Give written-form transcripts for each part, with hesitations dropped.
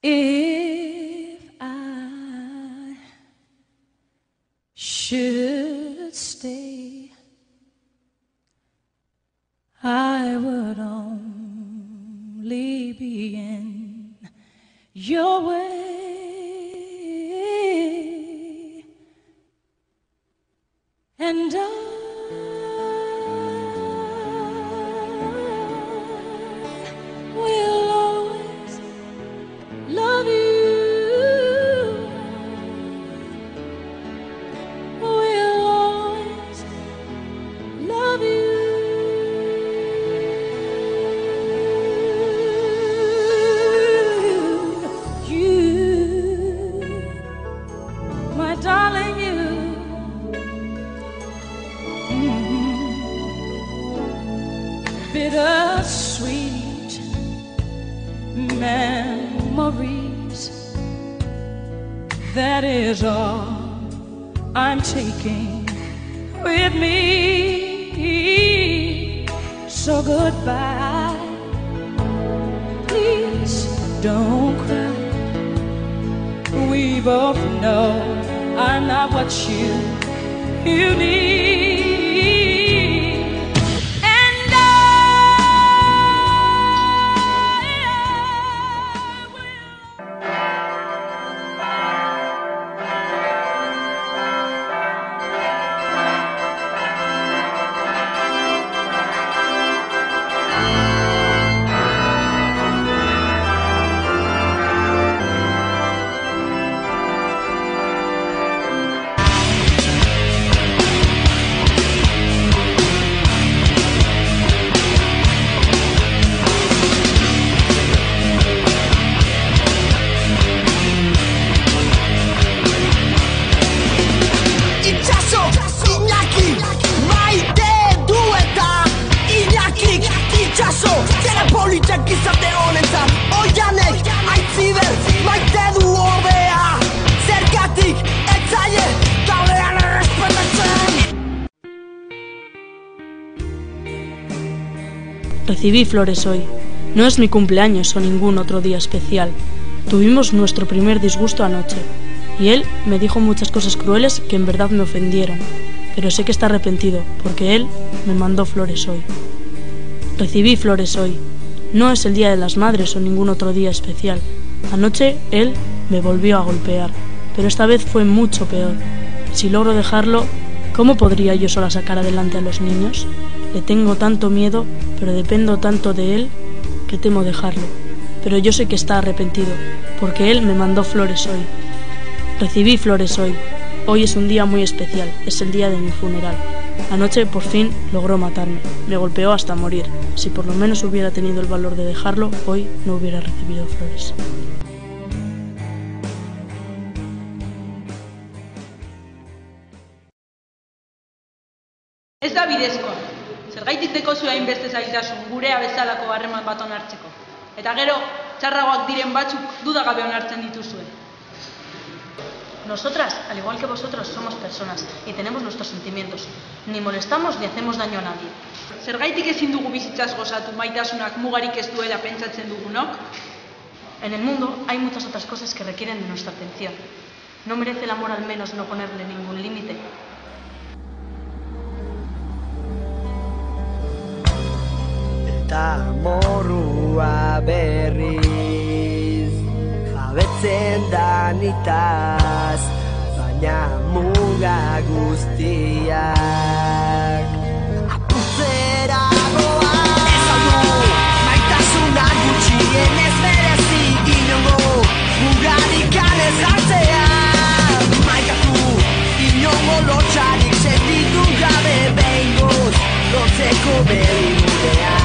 If I should stay, I would only be in your way, and I will always love you, will always love you. My darling, you, bittersweet memories, that is all I'm taking with me. So goodbye, please don't cry. We both know I'm not what you need. And I will. Recibí flores hoy. No es mi cumpleaños o ningún otro día especial. Tuvimos nuestro primer disgusto anoche, y él me dijo muchas cosas crueles que en verdad me ofendieron, pero sé que está arrepentido, porque él me mandó flores hoy. Recibí flores hoy. No es el Día de las Madres o ningún otro día especial. Anoche él me volvió a golpear, pero esta vez fue mucho peor. Si logro dejarlo, ¿cómo podría yo sola sacar adelante a los niños? Le tengo tanto miedo, pero dependo tanto de él que temo dejarlo. Pero yo sé que está arrepentido, porque él me mandó flores hoy. Recibí flores hoy. Hoy es un día muy especial, es el día de mi funeral. Anoche por fin logró matarme, me golpeó hasta morir. Si por lo menos hubiera tenido el valor de dejarlo, hoy no hubiera recibido flores. Ez da bidezkoa. Zergaitik dekozu hainbeste zailtasun gurea bezalako harreman bat onartzeko. Eta gero, txarragoak diren batzuk dudagabe onartzen dituzue. Nosotras, al igual que vosotros, somos personas y tenemos nuestros sentimientos. Ni molestamos ni hacemos daño a nadie. Zergaitik ezin dugu bizitzaz gozatu maitasunak mugarik ez duela pentsatzen dugunok? En el mundo hay muchas otras cosas que requieren de nuestra atención. ¿No merece el amor al menos no ponerle ningún límite? Eta morrua berriz jabetzen da nitaz, baina muga guztiak apurtzera goa. Ez aldu maitasuna gutxien ez merezi inongo mugarikan ez hartzea. Maitatu inongo lotxarik sentitu gabe behingoz lotzeko begirudea.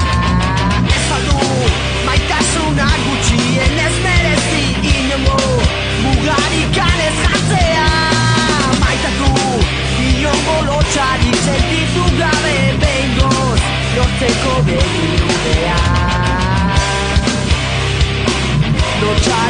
Maitasuna gutxien ez merezi inongo mugarikan ez jartzea. Maitatu inongo lotxarik sentitu gabe behingoz lortzeko begirudea. Lotxa